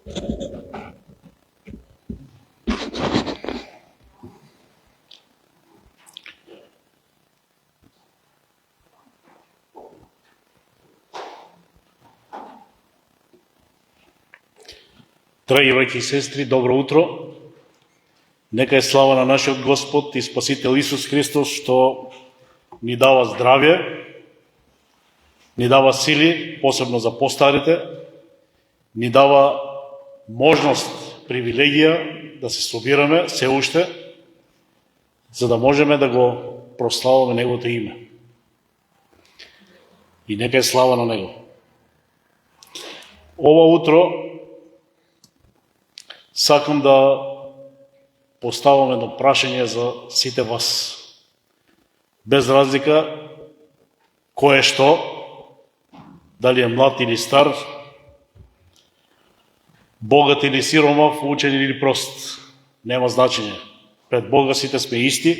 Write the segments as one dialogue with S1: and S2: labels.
S1: Драги браќи и сестри, добро утро. Нека е слава на нашиот Господ и Спасител Исус Христос, што ни дава здравје, ни дава сили, посебно за постарите, ни дава можност, привилегија да се собираме се уште, за да можеме да го прославаме Неговото име. И нека е слава на Него. Ова утро сакам да поставам едно прашање за сите вас. Без разлика кој е што, дали е млад или стар, богат или сиромав, учен или прост, нема значење. Пред Бога сите сме исти.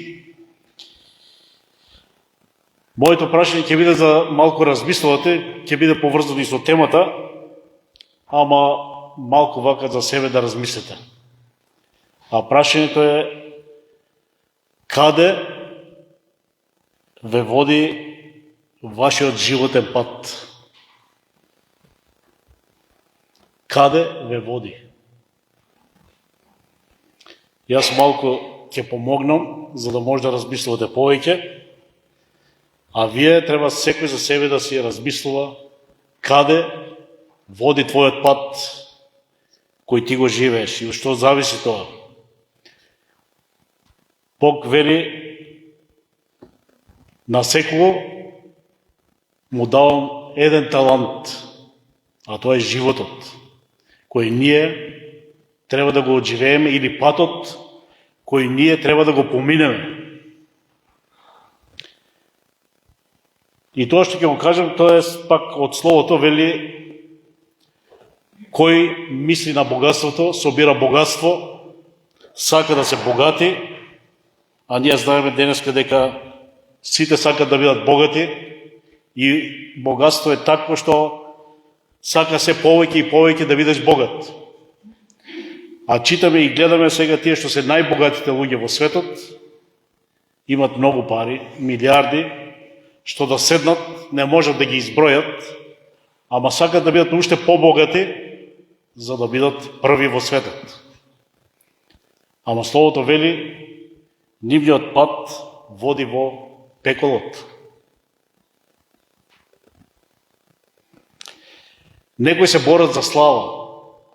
S1: Моето прашање ќе биде за малку размислувате, ќе биде поврзано и со темата, ама малку вака за себе да размислите. А прашањето е: каде ве води вашиот животен пат? Каде ве води? Јас малку ќе помогнам, за да може да размислувате повеќе, а вие треба секој за себе да си размислува каде води твојот пат кој ти го живееш и од што зависи тоа. Бог вели: на секого му давам еден талант, а тоа е животот, кој ние треба да го одживееме, или патот кој ние треба да го поминеме. И тоа што ќе го кажам, тоа е пак од Словото, вели: кој мисли на богатството, собира богатство, сака да се богати, а ние знаеме денеска дека сите сакат да бидат богати и богатство е такво што сака се повеќе и повеќе да бидеш богат. А читаме и гледаме сега тие што се најбогатите луѓе во светот, имат многу пари, милиарди, што да седнат не можат да ги избројат, ама сакат да бидат уште побогати, за да бидат први во светот. Ама Словото вели: нивниот пат води во пеколот. Некои се борат за слава,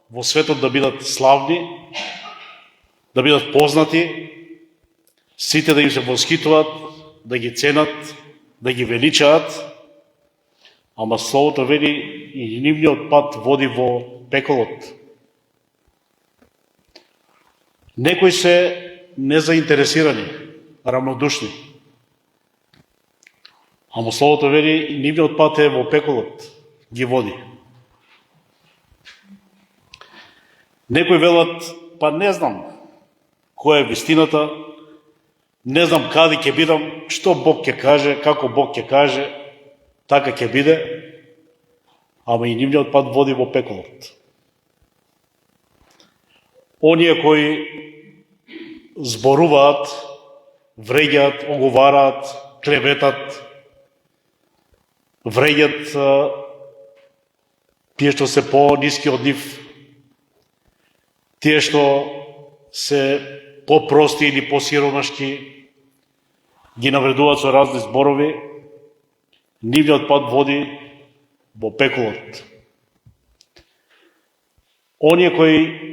S1: во светот да бидат славни, да бидат познати, сите да им се восхитуваат, да ги ценат, да ги величаат, ама Словото вели: и нивниот пат води во пеколот. Некои се незаинтересирани, рамнодушни. Ама Словото вели: и нивниот пат е во пеколот, ги води. Некои велат: па не знам која е вистината, не знам каде ќе бидам, што Бог ќе каже, како Бог ќе каже, така ќе биде, ама и нивниот пат води во пеколот. Оние кои зборуваат, вреѓаат, оговараат, клеветат, вреѓат тие што се по-ниски од нив, тие што се по-прости или по-сиромашки, ги навредуваат со разни зборови, нивниот пат води во пеколот. Оние кои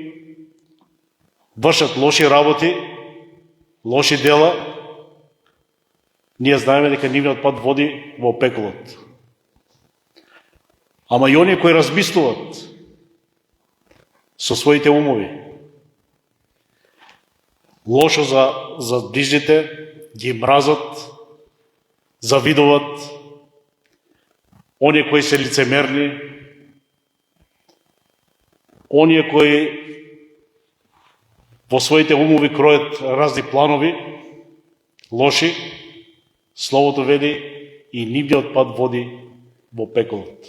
S1: вршат лоши работи, лоши дела, ние знаеме дека нивниот пат води во пеколот. Ама и оние кои размислуваат со своите умови, лошо за ближните, ги мразат, завидуват, оние кои се лицемерни, оние кои во своите умови кројат разни планови, лоши, Словото вели: и нивниот пат води во пеколот.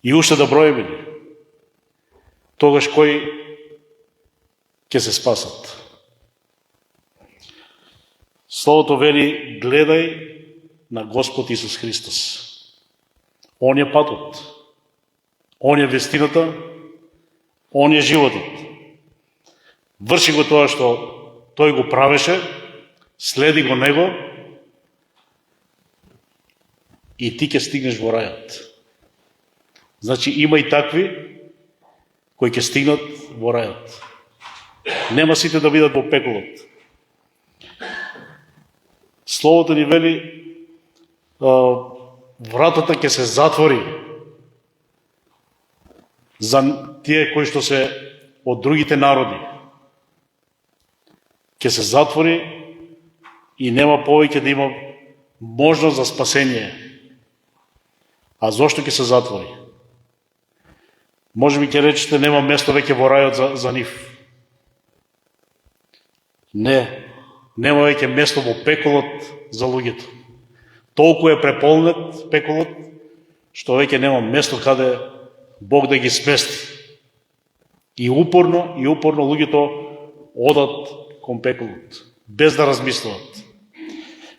S1: И уште да броиме ли? Тогаш кои ќе се спасат? Словото вели, гледај на Господ Исус Христос. Он е патот, Он е вестината, Он е животот. Врши го тоа што Тој го правеше, следи го Него и ти ќе стигнеш во рајот. Значи има и такви кои ќе стигнат во рајот. Нема сите да бидат во пеколот. Словото ни вели, вратата ќе се затвори за тие кои што се од другите народи. Ќе се затвори и нема повеќе да има можност за спасение. А зошто ќе се затвори? Може би ќе речете, нема место веќе во рајот за нив. Не, нема веќе место во пеколот за луѓето. Толку е преполнет пеколот, што веќе нема место каде Бог да ги смести. И упорно луѓето одат кон пеколот, без да размислуват.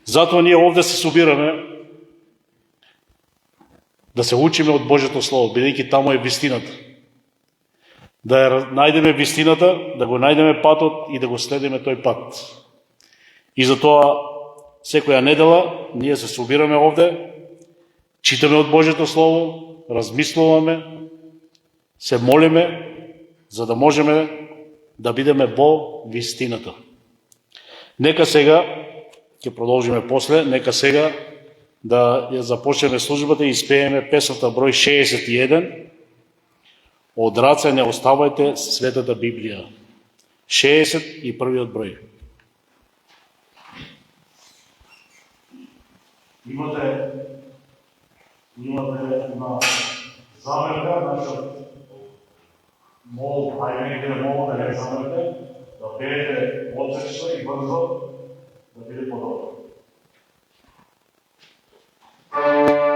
S1: Затоа ние овде се собираме да се учиме од Божјото Слово, бидејќи таму е вистината. Да ја најдеме вистината, да го најдеме патот и да го следиме тој пат. И затоа секоја недела ние се собираме овде, читаме од Божјото Слово, размислуваме, се молиме, за да можеме да бидеме во вистината. Нека сега, ќе продолжиме после, нека сега да ја започнеме службата и испееме песната број 61, Од раце не оставајте Светата Библија. 61 број. Имате на замерка, значи мол, некој мол да не замерка, да пеете одсечно и брзо, да биде подобро.
S2: Amen.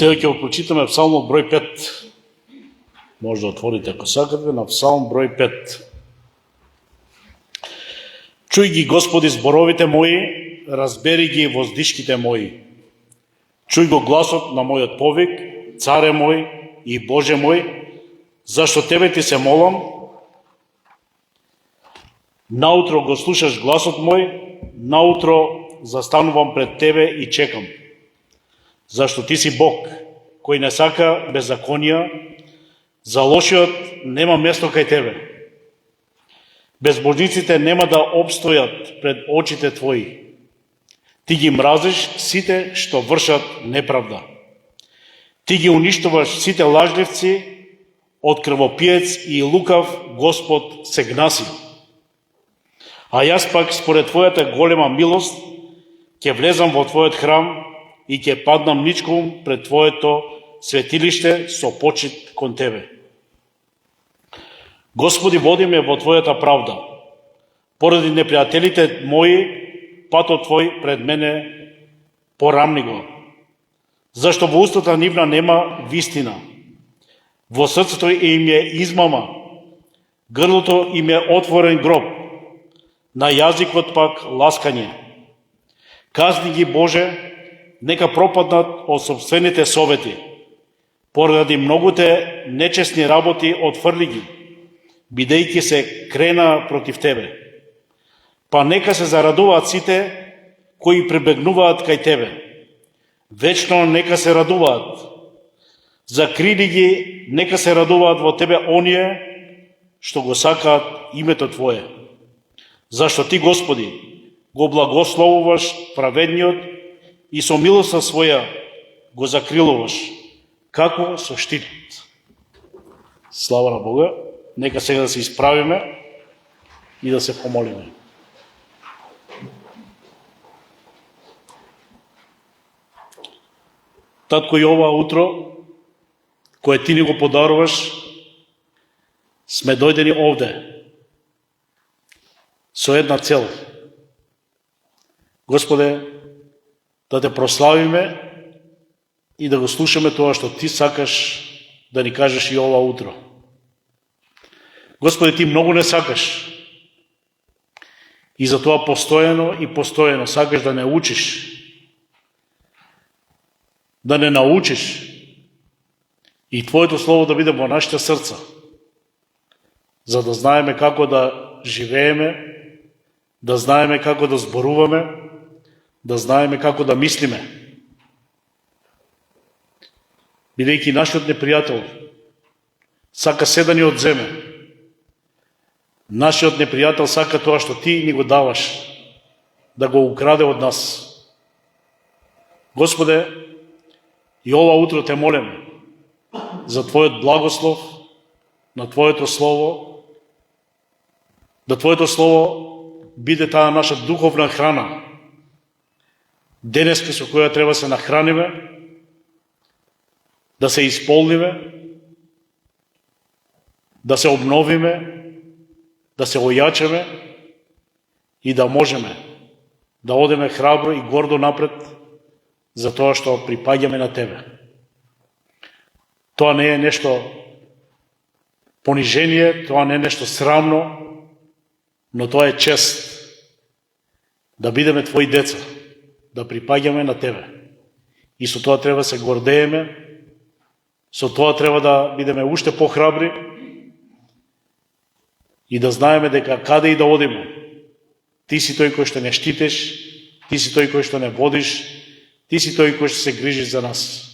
S1: Сега ќе прочитаме Псалмот број 5. Може да отворите ако сакате на Псалм број 5. Чуј ги, Господи, зборовите мои, разбери ги воздишките мои. Чуј го гласот на мојот повик, Царе мој и Боже мој, зашто Тебе ти се молам. Наутро го слушаш гласот мој, наутро застанувам пред Тебе и чекам. Зашто Ти си Бог, кој не сака беззаконија, за лошиот нема место кај Тебе. Безбожниците нема да обстојат пред очите Твои. Ти ги мразиш сите што вршат неправда. Ти ги уништуваш сите лажливци, од крвопиец и лукав Господ се гнаси. А јас пак според Твојата голема милост ќе влезам во Твојот храм и ќе паднам ничком пред Твоето светилиште со почит кон Тебе. Господи, води ме во Твојата правда. Поради непријателите мои, патот Твој пред мене порамни го. Зашто во устата нивна нема вистина. Во срцето им е измама. Грлото им е отворен гроб. На јазикот пак ласкање. Казни ги, Боже, нека пропаднат од собствените совети. Поради многуте нечесни работи отфрли ги, бидејќи се крена против Тебе. Па нека се зарадуваат сите кои прибегнуваат кај Тебе. Вечно нека се радуваат. Закрили ги, нека се радуваат во Тебе оние што го сакаат името Твое. Зашто Ти, Господи, го благословуваш праведниот и со милоста своја го закрилуваш, како со штит. Слава на Бога. Нека сега да се исправиме и да се помолиме. Татко, и ова утро, кое Ти ни го подаруваш, сме дојдени овде со една цел. Господе, да Те прославиме и да го слушаме тоа што Ти сакаш да ни кажеш и ова утро. Господи, Ти многу не сакаш и затоа постојано сакаш да не учиш, да не научиш и Твоето Слово да биде во нашите срца, за да знаеме како да живееме, да знаеме како да зборуваме, да знаеме како да мислиме. Бидејќи нашиот непријател сака се да ни одземе. Нашиот непријател сака тоа што Ти ни го даваш, да го украде од нас. Господе, и ова утро Те молиме за Твојот благослов на Твоето Слово, да Твоето Слово биде таа наша духовна храна, денеска со која треба се нахраниме, да се исполниме, да се обновиме, да се ојачеме и да можеме да одеме храбро и гордо напред за тоа што припаѓаме на Тебе. Тоа не е нешто понижение, тоа не е нешто срамно, но тоа е чест да бидеме Твои деца, да припаѓаме на Тебе. И со тоа треба се гордееме, со тоа треба да бидеме уште похрабри и да знаеме дека каде и да одиме, Ти си тој кој што не штитеш, Ти си тој кој што не водиш, Ти си тој кој што се грижи за нас.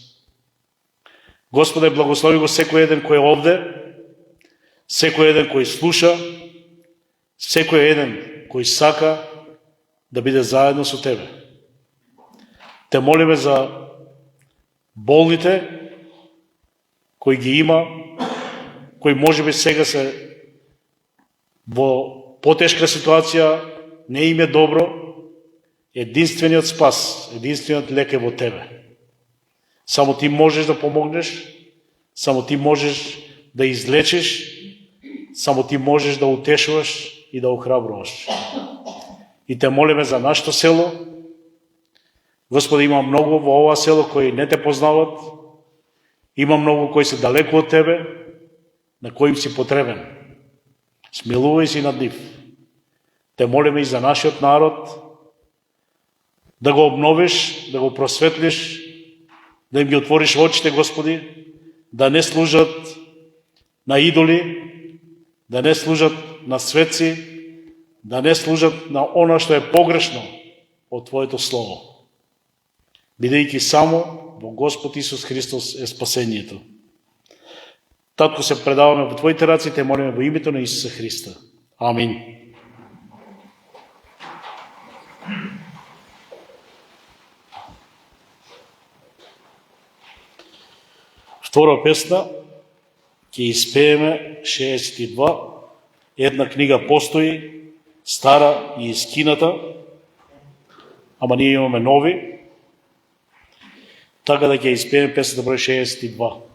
S1: Господе, благослови го секој еден кој е овде, секој еден кој слуша, секој еден кој сака да биде заедно со Тебе. Те молиме за болните кои ги има, кои можеби сега се во потешка ситуација, не им е добро. Единствениот спас, единствениот лек е во Тебе. Само Ти можеш да помогнеш, само Ти можеш да излечиш, само Ти можеш да утешуваш и да охрабруваш. И Те молиме за нашето село. Господи, има многу во ова село кои не Те познават, Има многу кои се далеку од тебе, на кои им си потребен. Смилувај си над нив. Те молиме и за нашиот народ, да го обновиш, да го просветлиш, да им ги отвориш очите, Господи, да не служат на идоли, да не служат на светци, да не служат на оно што е погрешно од Твоето Слово. Бидејќи само во Господ Исус Христос е спасението. Татко, се предаваме во Твоите раци, те молиме во името на Исуса Христа. Амин. Втора песна ќе испееме 62. Една книга постои, стара и искината, ама ние имаме нови, така да ќе испееме песната број 62.
S2: Oh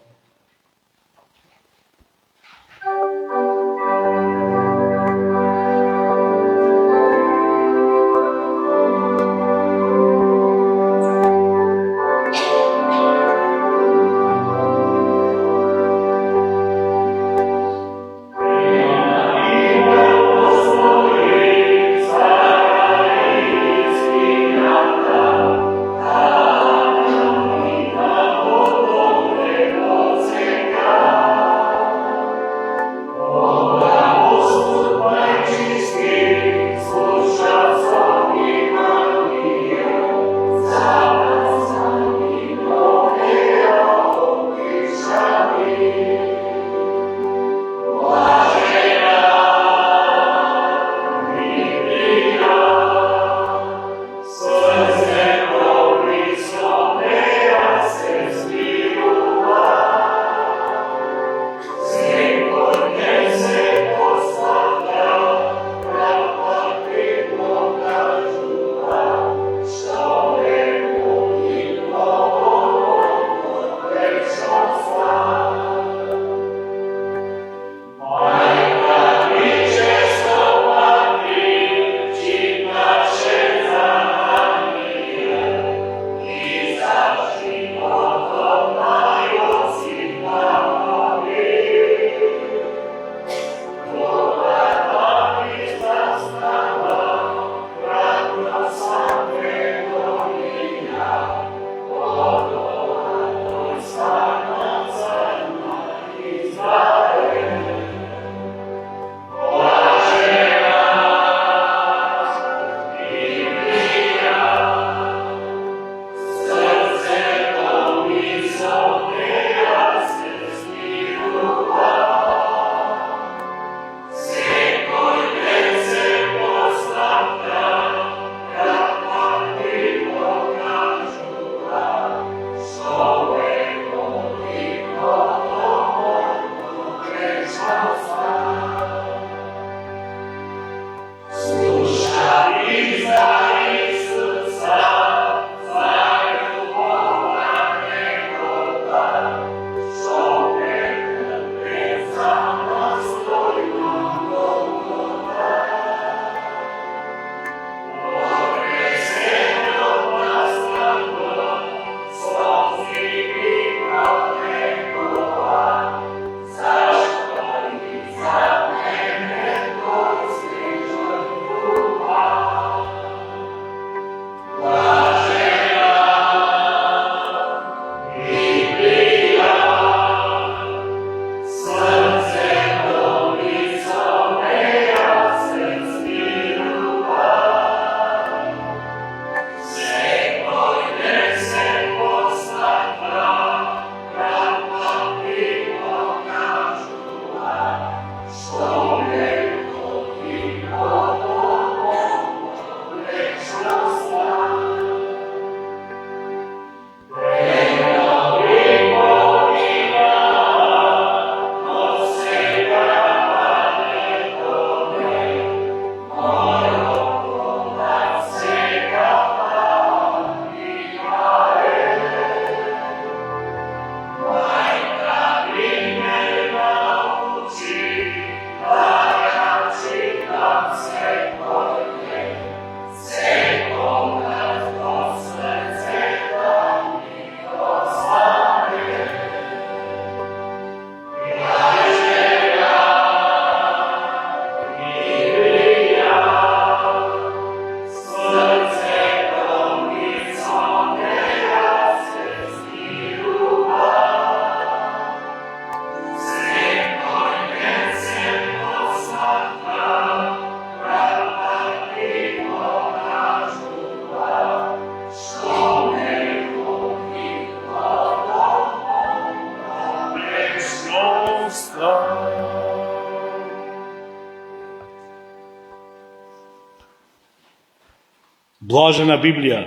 S1: Блажена Библија,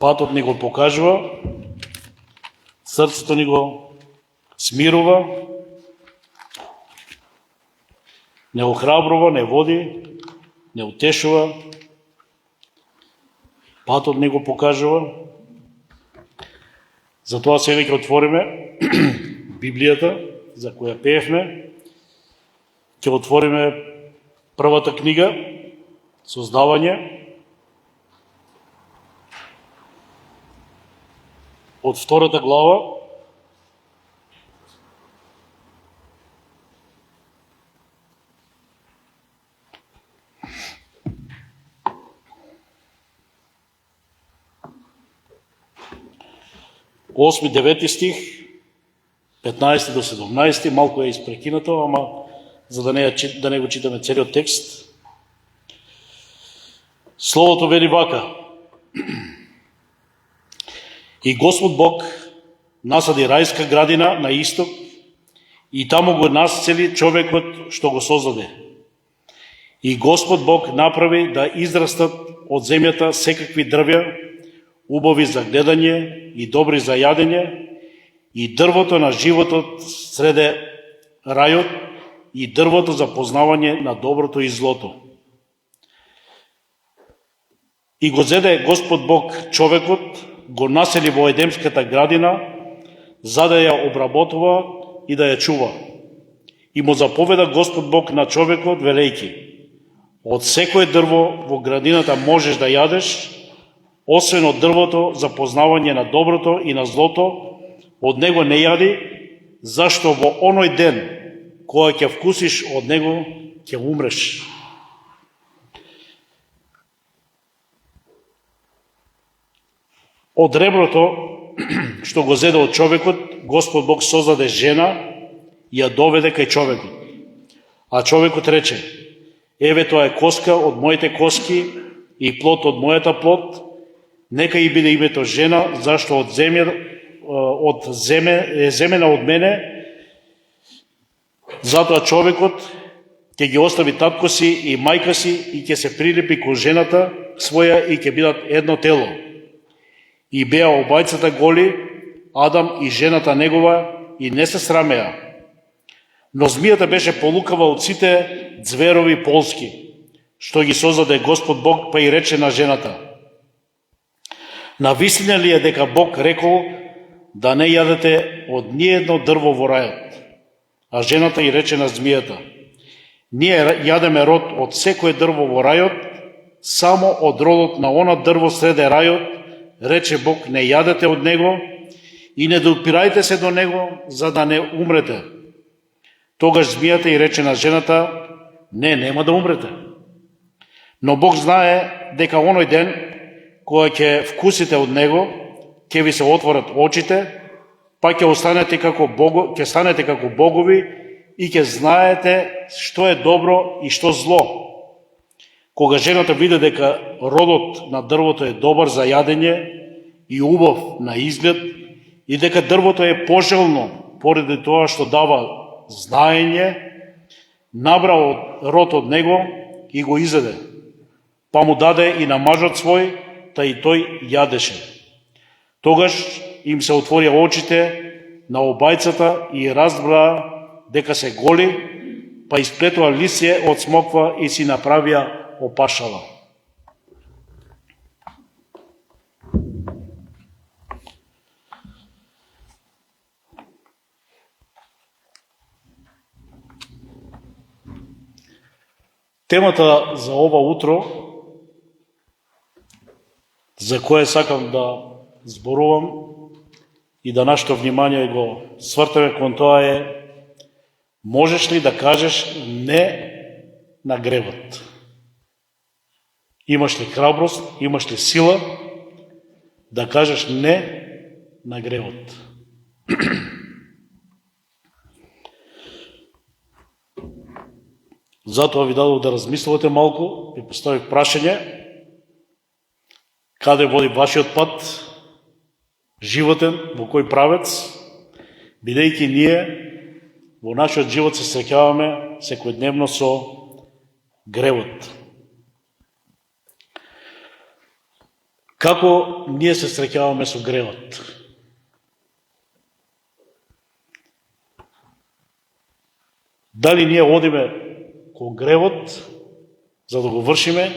S1: патот ни го покажува, срцето ни го смирува, не охрабрува, не води, не утешува, патот ни го покажува. Затоа сега ќе отвориме Библијата, за која пеевме, ќе отвориме првата книга, Создавање, од втората глава, осми, 9 стих, 15 до 17, малку е испрекинато, ама за да не го читаме целиот текст. Словото вели вака: И Господ Бог насади рајска градина на исток и таму го насцели човекот што го создаде. И Господ Бог направи да израстат од земјата секакви дрвја, убави за гледање и добри за јадење, и дрвото на животот среде рајот, и дрвото за познавање на доброто и злото. И го зеде Господ Бог човекот, го насели во Едемската градина, за да ја обработува и да ја чува. И му заповеда Господ Бог на човекот, велејки: Од секое дрво во градината можеш да јадеш, освен од дрвото за познавање на доброто и на злото, од него не јади, зашто во оној ден, кога ќе вкусиш од него, ќе умреш. Од реброто, што го зеде од човекот, Господ Бог создаде жена и ја доведе кај човекот. А човекот рече: Еве, тоа е коска од моите коски и плод од мојата плод, нека и биде името жена, зашто од земена од мене. Затоа човекот ќе ги остави татко си и мајка си и ќе се прилепи кон жената своја и ќе бидат едно тело. И беа обајцата голи, Адам и жената негова, и не се срамеа. Но змијата беше полукава од сите ѕверови полски, што ги создаде Господ Бог, па и рече на жената: Навистина ли е дека Бог рекол да не јадете од ниедно дрво во рајот? А жената и рече на змијата: Ние јадеме род од секое дрво во рајот, само од родот на она дрво среде рајот, рече Бог, не јадете од него и не допирајте се до него, за да не умрете. Тогаш змијата и рече на жената: Не, нема да умрете. Но Бог знае дека оној ден, кога ќе вкусите од него, ќе ви се отворат очите, па ќе станете како богови и ќе знаете што е добро и што зло. Кога жената виде дека родот на дрвото е добар за јадење и убав на изглед, и дека дрвото е пожелно поради тоа што дава знаење, набра род од него и го изеде, па му даде и на мажот свој, та и тој јадеше. Тогаш им се отворија очите на обајцата и разбраа дека се голи, па исплетува лисје од смоква и си направија опашала. Темата за ова утро, за која сакам да зборувам и да нашето внимание го свртаме кон тоа е: можеш ли да кажеш не на гревот? Имаш ли храброст, имаш ли сила да кажеш не на гревот? Затоа ви дадов да размислувате малку, ви поставих прашање: каде води вашиот пат, животен, во кој правец, бидејќи ние во нашиот живот се среќаваме секојдневно со гревот. Како ние се среќаваме со гревот? Дали ние одиме кон гревот за да го вршиме,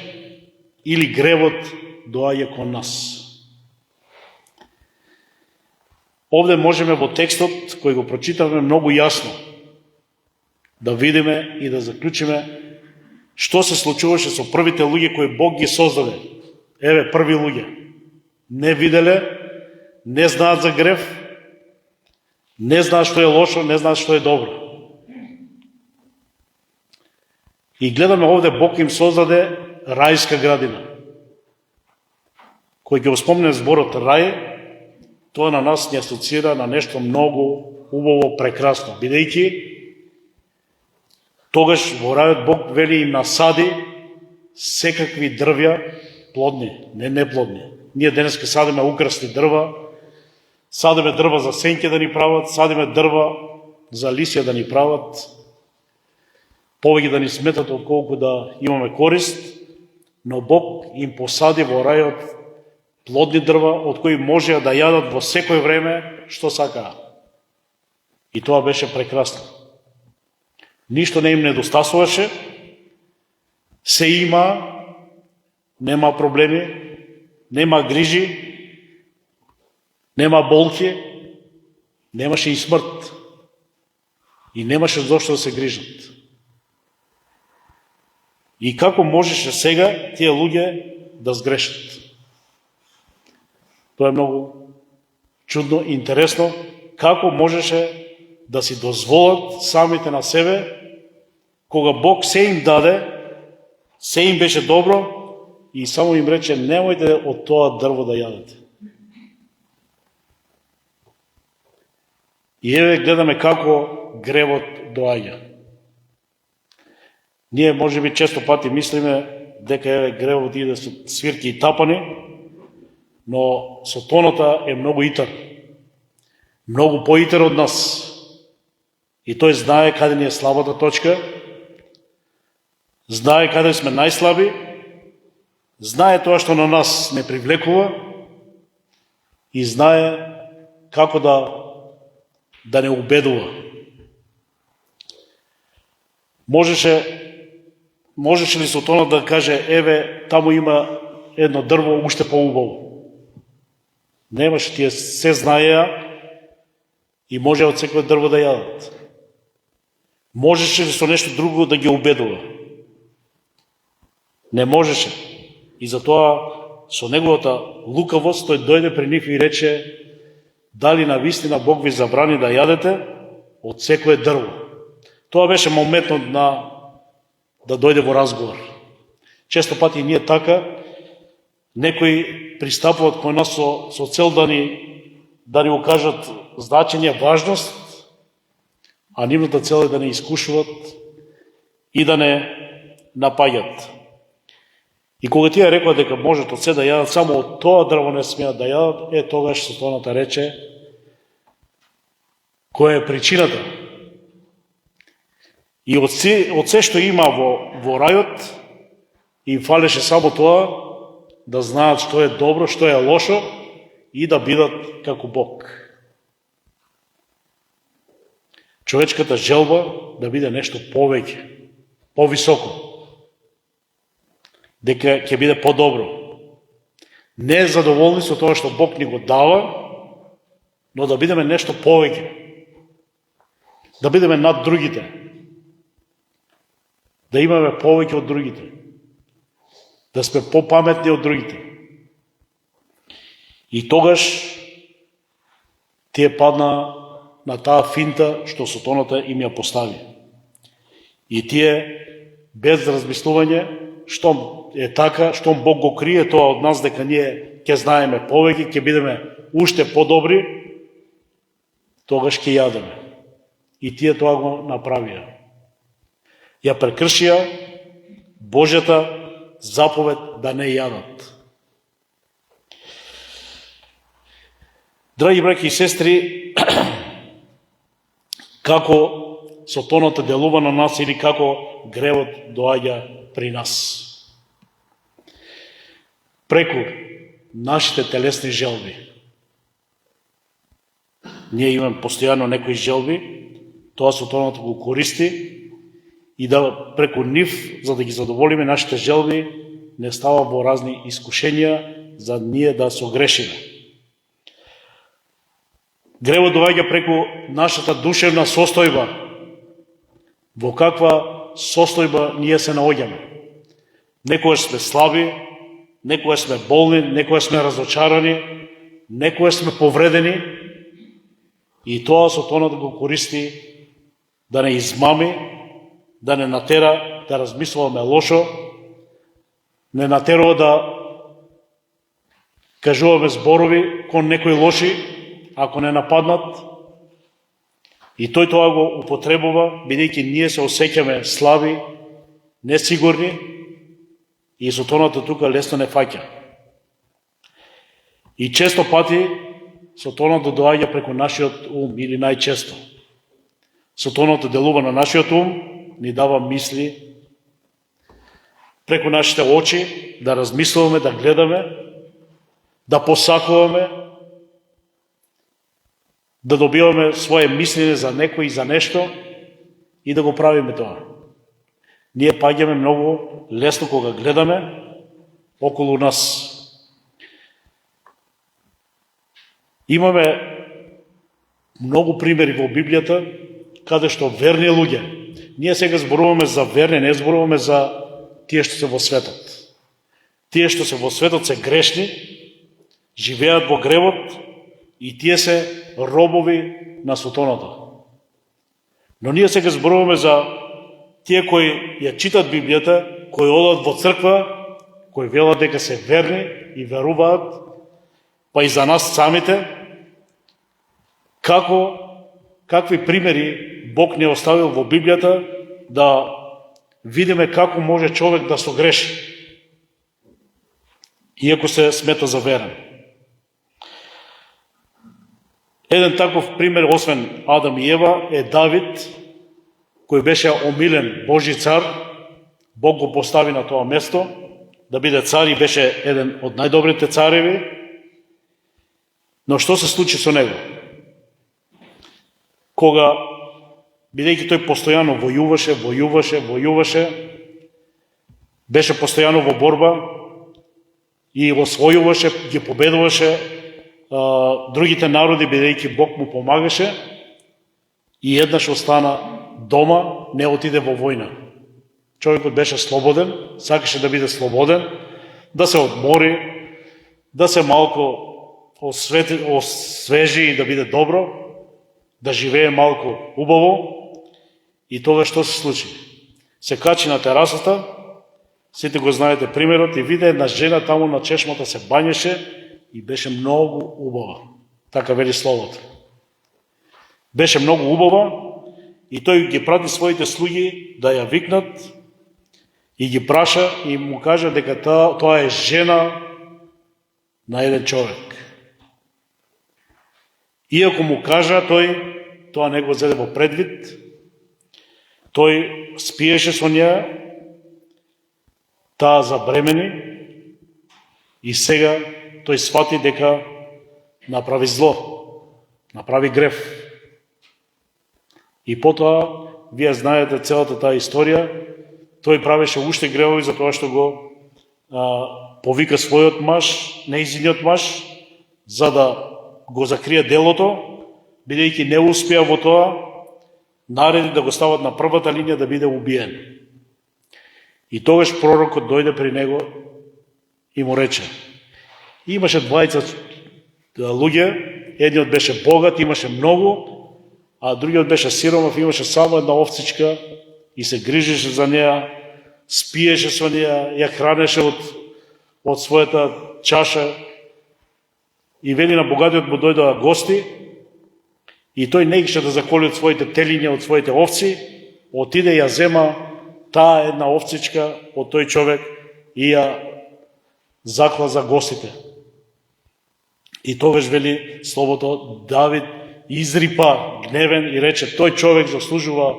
S1: или гревот доаѓа кон нас? Овде можеме во текстот кој го прочитаме многу јасно да видиме и да заклучиме што се случуваше со првите луѓе кои Бог ги создаде. Еве, први луѓе. Не виделе, не знаат за грев, не знаат што е лошо, не знаат што е добро. И гледаме овде Бог им создаде рајска градина. Кој ќе спомне зборот рај, тоа на нас не асоцира на нешто многу убаво, прекрасно, бидејќи тогаш во рајот Бог вели им насади секакви дрвја, плодни, не неплодни. Ние денеска садиме украсни дрва, садиме дрва за сенке да ни прават, садиме дрва за лисја да ни прават, повеќе да ни сметат отколку да имаме корист, но Бог им посади во рајот плодни дрва од кои можеа да јадат во секој време што сакаа. И тоа беше прекрасно. Ништо не им недостасуваше, се има, нема проблеми, нема грижи, нема болки, немаше и смрт. И немаше зошто да се грижат. И како можеше сега тие луѓе да сгрешат? Тоа е многу чудно и интересно. Како можеше да си дозволат самите на себе, кога Бог се им даде, се им беше добро и само им рече немојте од тоа дрво да јадете. И еве гледаме како гревот доаѓа. Ние можеби често пати мислиме дека еве гревот иде со свирки и тапани, но Сатаната е многу итар. Многу поитар од нас. И тој знае каде ни е слабата точка, знае каде сме најслаби, знае тоа што на нас не привлекува и знае како да не убедува. Можеше ли Сатаната да каже, еве, таму има едно дрво уште поубаво? Немаше, тие се знаеа и може од секој дрво да јадат. Можеше ли со нешто друго да ги убедува? Не можеше. И затоа со неговата лукавост тој дојде при нив и рече, дали на вистина Бог ви забрани да јадете од секое дрво? Тоа беше моментот да дојде во разговор. Често пати и ние така, некои пристапуваат кон нас со цел да ни укажат значење, важност, а нивната цел е да не искушуват и да не напаѓат. И кога тие рекоа дека можат од се да јадат, само од тоа дрво не смеат да јадат, тогаш Сатаната рече, која е причината? И од се што има во рајот, им фалеше само тоа да знаат што е добро, што е лошо и да бидат како Бог. Човечката желба да биде нешто повеќе, повисоко, дека ќе биде подобро. Не задоволни со тоа што Бог ни го дава, но да бидеме нешто повеќе. Да бидеме над другите. Да имаме повеќе од другите. Да сме попаметни од другите. И тогаш тие падна на таа финта што Сатаната им ја постави. И тие, без размислување, штом е така, штом Бог го крие тоа од нас, дека ние ќе знаеме повеќе, ќе бидеме уште подобри, тогаш ќе јадеме. И тие тоа го направија. Ја прекршија Божјата заповед да не јадат. Драги браќи и сестри, како Сатаната делува на нас или како гревот доаѓа при нас. Преку нашите телесни желби. Ние имаме постоянно некои желби, тоа Сатаната го користи и да преку нив, за да ги задоволиме нашите желби, не става во разни искушенија за ние да согрешиме. Гревот доаѓа преку нашата душевна состојба. Во каква состојба ние се наоѓаме. Некојаш сме слаби, некојаш сме болни, некојаш сме разочарани, некојаш сме повредени и тоа Сатаната го користи да не измами, да не натера да размислуваме лошо, не натерува да кажуваме зборови кон некои лоши, ако не нападнат. И тој тоа го употребува, бидејќи ние се осеќаме слаби, несигурни, и Сатаната тука лесно не фаќа. И често пати Сатаната доаѓа преку нашиот ум, или најчесто. Сатаната делува на нашиот ум, ни дава мисли, преку нашите очи, да размислуваме, да гледаме, да посакуваме, да добиваме своje мислење за некој и за нешто и да го правиме тоа. Ние паѓаме многу лесно кога гледаме околу нас. Имаме многу примери во Библијата каде што верни луѓе. Ние сега зборуваме за верни, не зборуваме за тие што се во светот. Тие што се во светот се грешни, живеат во гревот и тие се робови на Сатаната. Но ние сега зборуваме за тие кои ја читат Библијата, кои одат во црква, кои велат дека се верни и веруваат, па и за нас самите, какви примери Бог не оставил во Библијата да видиме како може човек да согреши, иако се смета за верен. Еден таков пример, освен Адам и Ева, е Давид, кој беше омилен Божи цар. Бог го постави на тоа место да биде цар и беше еден од најдобрите цареви. Но што се случи со него? Кога, бидејќи тој постојано војуваше, беше постојано во борба и освојуваше, ги победуваше другите народи, бидејќи Бог му помагаше, и еднаш остана дома, не отиде во војна. Човекот беше слободен, сакаше да биде слободен, да се одмори, да се малку освежи и да биде добро, да живее малку убаво. И тогаш што се случи? Се качи на терасата, сите го знаете примерот, и виде една жена таму на чешмата се бањеше и беше многу убава. Така вели Словото. Беше многу убава и тој ги прати своите слуги да ја викнат и ги праша и му кажа дека тоа е жена на еден човек. Иако му кажа, тој тоа не го зеде во предвид, тој спиеше со неја, таа забремени и сега тој свати дека направи зло, направи грев. И потоа, вие знаете целата таа историја, тој правеше уште гревови за тоа што го повика својот маж, нејзиниот маж, за да го закрие делото, бидејќи не успеа во тоа, нареди да го стават на првата линија да биде убиен. И тогаш пророкот дојде при него и му рече, имаше двајца луѓе, едниот беше богат, имаше многу, а другиот беше сиромав, имаше само една овцичка и се грижеше за неја, спиеше со неја, ја хранеше од својата чаша. И вели на богатиот му дојдоа гости и тој не ише да заколи од своите телиња, од своите овци, отиде ја зема таа една овцичка од тој човек и ја закла за гостите. И тогаш вели Словото, Давид изрипа гневен и рече, тој човек заслужува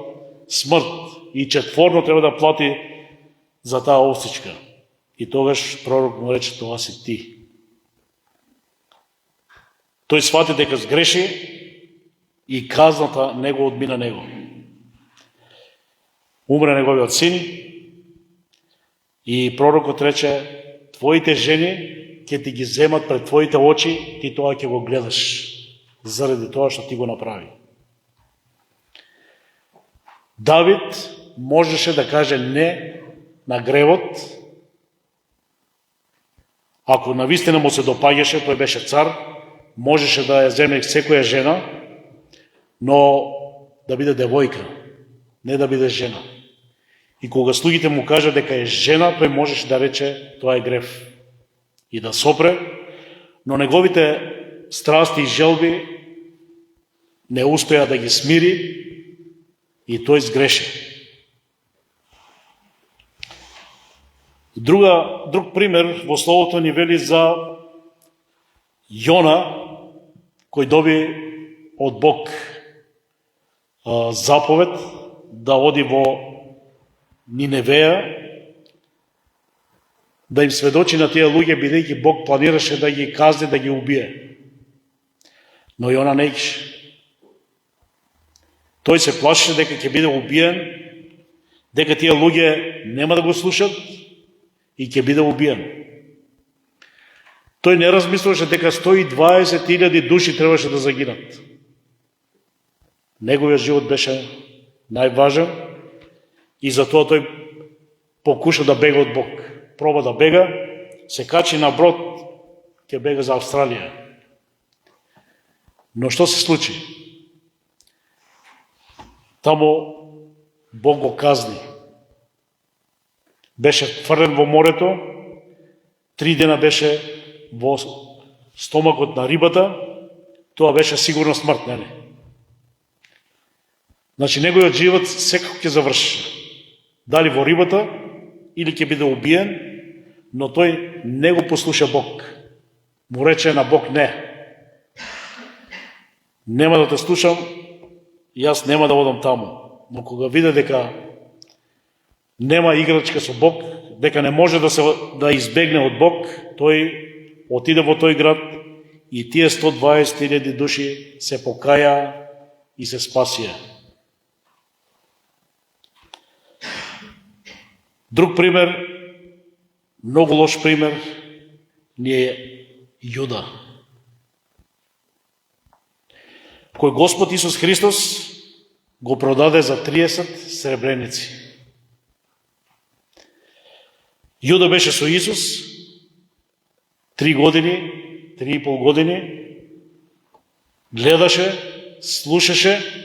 S1: смрт и четворно треба да плати за таа овцичка. И тогаш пророк му рече, тоа си ти. Тој свати дека сгреши и казната не го одмина него. Умре неговиот син и пророкот рече: твоите жени ќе ти ги земат пред твоите очи, ти тоа ќе го гледаш, заради тоа што ти го направи. Давид можеше да каже не на гревот, ако навистина му се допаѓаше, тој беше цар, можеше да ја земе секоја жена, но да биде девојка, не да биде жена. И кога слугите му кажа дека е жена, тој можеше да рече тоа е грев и да сопре, но неговите страсти и желби не успеа да ги смири и тој сгреши. Друг пример во Словото ни вели за Јона, кој доби од Бог заповед да оди во Ниневеја, да им сведочи на тие луѓе, бидејќи Бог планираше да ги казни, да ги убие. Но Јона не икше. Тој се плашеше дека ќе биде убиен, дека тие луѓе нема да го слушат и ќе биде убиен. Тој не размислуваше дека 120.000 души требаше да загинат. Неговиот живот беше најважен и затоа тој покуша да бега од Бог. Проба да бега, се качи на брод, ќе бега за Австралија. Но што се случи? Таму Бог го казни. Беше фрлен во морето, 3 дена беше во стомакот на рибата, тоа беше сигурно смрт, нели? Значи, неговиот живот секако ќе заврши. Дали во рибата, или ќе биде убиен, но тој не го послуша Бог. Му рече на Бог не. Нема да те слушам, јас нема да одам таму. Но кога виде дека нема играчка со Бог, дека не може да избегне од Бог, тој отиде во тој град и тие 120.000 души се покаја и се спасија. Друг пример, многу лош пример, ни е Јуда, кој Господ Исус Христос го продаде за 30 сребреници. Јуда беше со Исус 3 години, 3,5 години, гледаше, слушаше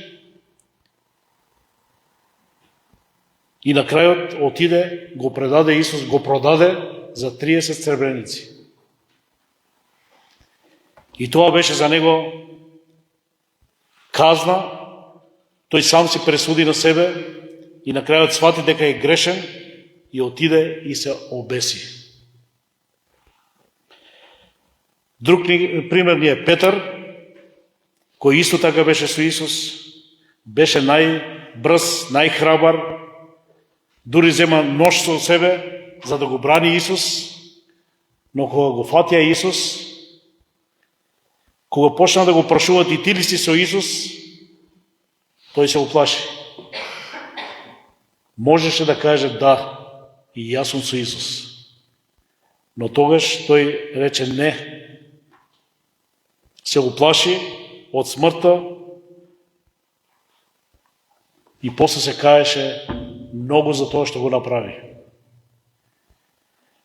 S1: и на крајот отиде, го предаде Исус, го продаде за 30 сребреници. И тоа беше за него казна, тој сам си пресуди на себе и на крајот свати дека е грешен и отиде и се обеси. Друг пример ни е Петар, кој исто така беше со Исус, беше најбрз, најхрабар, дури зема нож со себе за да го брани Исус, но кога го фатија Исус, кога почна да го прашуват и ти ли си со Исус, тој се уплаши. Можеше да каже да, и јас сум со Исус. Но тогаш тој рече не. Се уплаши од смртта и после се каеше многу за тоа што го направи.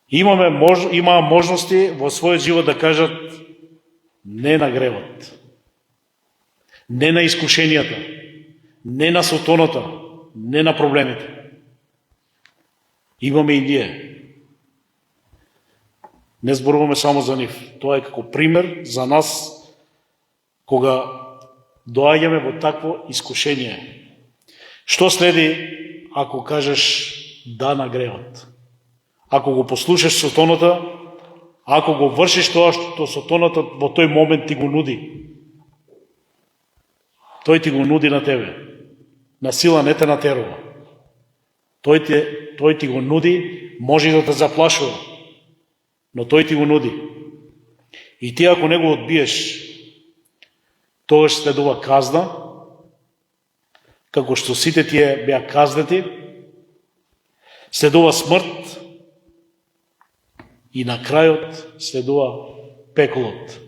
S1: Имаа можности во својот живот да кажат не на гревот, не на искушенијата, не на сотоната, не на проблемите. Имаме и ние. Не зборуваме само за нив. Тоа е како пример за нас кога доаѓаме во такво искушение. Што следи ако кажеш да на гревот? Ако го послушаш сотоната, ако го вршиш тоа што сотоната во тој момент ти го нуди. Тој ти го нуди на тебе. На сила не те натерува. Тој ти го нуди, може да те заплашува, но тој ти го нуди. И ти ако не го одбиеш, тогаш следува казна, како што сите тие беа казнети, следува смрт и на крајот следува пеколот.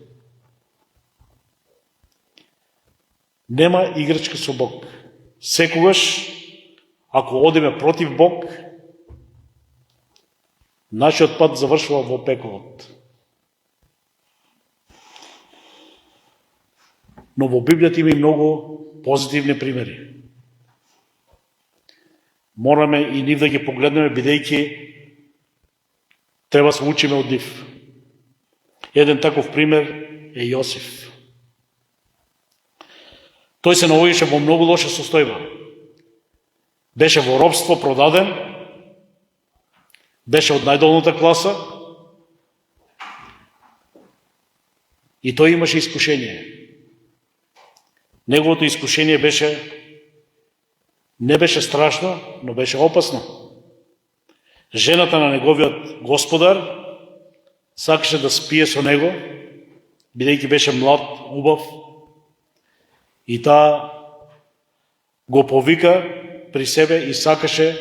S1: Нема играчка со Бог. Секогаш, ако одиме против Бог, нашиот пат завршува во пеколот. Но во Библијата има и многу позитивни примери. Мораме и нив да ги погледнеме, бидејќи треба се учиме од нив. Еден таков пример е Јосиф. Тој се наоѓаше во многу лоша состојба. Беше во робство, продаден, беше од најдолната класа и тој имаше искушение. Неговото искушение не беше страшно, но беше опасно. Жената на неговиот господар сакаше да спие со него, бидејќи беше млад, убав, и таа го повика при себе и сакаше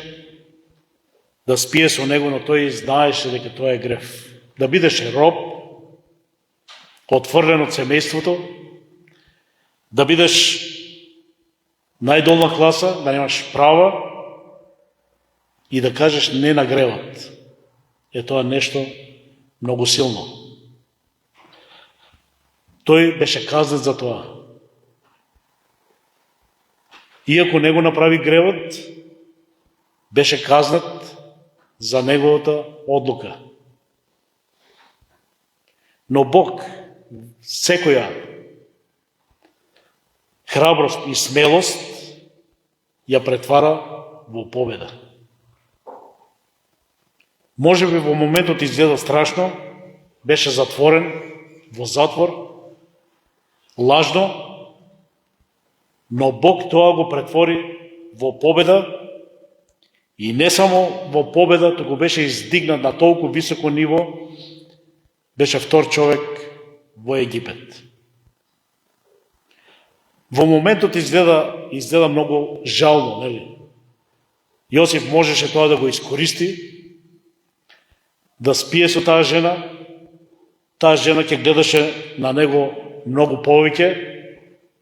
S1: да спие со него, но тој знаеше дека тоа е греф. Да бидеш роб, отфрлен од семејството, да бидеш најдолна класа, да немаш права и да кажеш не на гревот. Е тоа нешто многу силно. Тој беше казнет за тоа. Иако не го направи гревот, беше казнет за неговата одлука. Но Бог секоја храброст и смелост ја претвара во победа. Може би во моментот изгледа страшно, беше затворен во затвор, лажно, но Бог тоа го претвори во победа и не само во победа, туку беше издигнат на толку високо ниво, беше втор човек во Египет. Во моментот изгледа многу жално, нели? Јосиф можеше тоа да го искористи, да спие со таа жена ќе гледаше на него многу повеќе,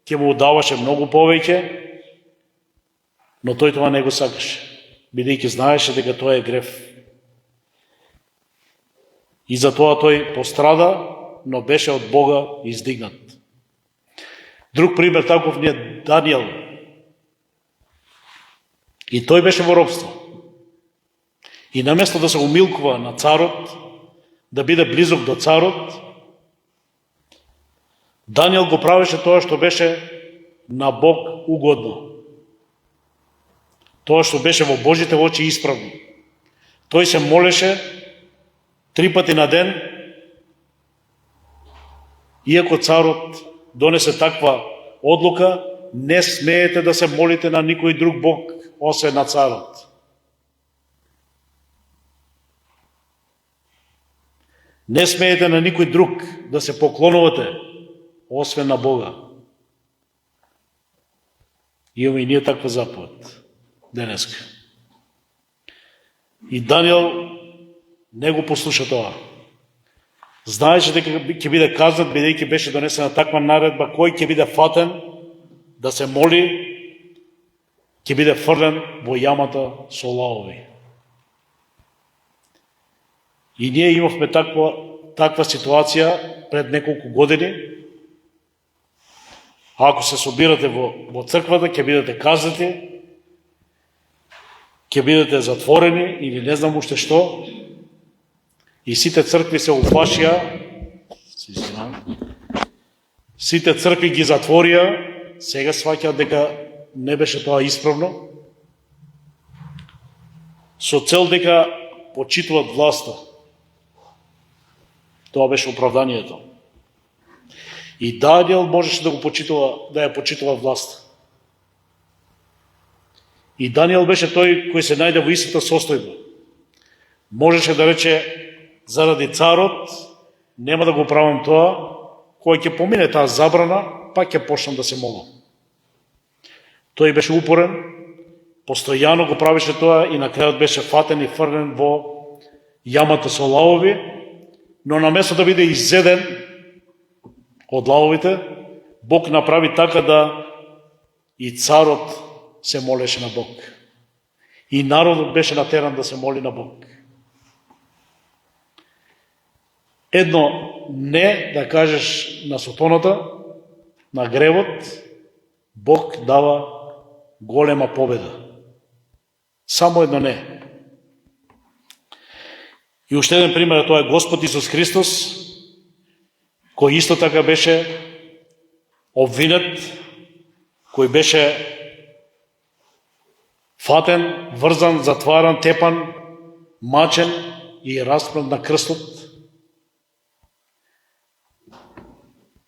S1: ќе му даваше многу повеќе, но тој тоа не го сакаше, бидејќи знаеше дека тоа е греф. И затоа тој пострада, но беше од Бога издигнат. Друг пример таков ни е Даниел. И тој беше во робство. И наместо да се умилкува на царот, да биде близок до царот, Даниел го правеше тоа што беше на Бог угодно. Тоа што беше во Божите очи исправно. Тој се молеше 3 пати на ден, иако царот донесе таква одлука, не смеете да се молите на никој друг Бог, освен на царот. Не смеете на никој друг да се поклонувате, освен на Бога. Имаме и ние таква заповед денеска. И Даниел не го послуша тоа. Знаеше дека ќе биде казнат, бидејќи беше донесена таква наредба, кој ќе биде фатен да се моли, ќе биде фрлен во јамата со лавови. И ние имавме таква ситуација пред неколку години. Ако се собирате во црквата, ќе бидете казнати, ќе бидете затворени или не знам уште што. И сите цркви се уплашија, сите цркви ги затворија, сега сваќаат дека не беше тоа исправно, со цел дека почитуват власта. Тоа беше оправданието. И Даниел можеше да ја почитува власта. И Даниел беше тој кој се најде во истата состојба. Можеше да рече, заради царот, нема да го правам тоа, кога ќе помине таа забрана, пак ќе почнам да се молам. Тој беше упорен, постојано го правеше тоа и на крајот беше фатен и фрлен во јамата со лавови, но наместо да биде изеден од лавовите, Бог направи така да и царот се молеше на Бог. И народот беше натеран да се моли на Бог. Едно не да кажеш на сотоната, на гревот, Бог дава голема победа. Само едно не. И уште еден пример, тоа е Господ Исус Христос, кој исто така беше обвинет, кој беше фатен, врзан, затваран, тепан, мачен и распнат на крстот.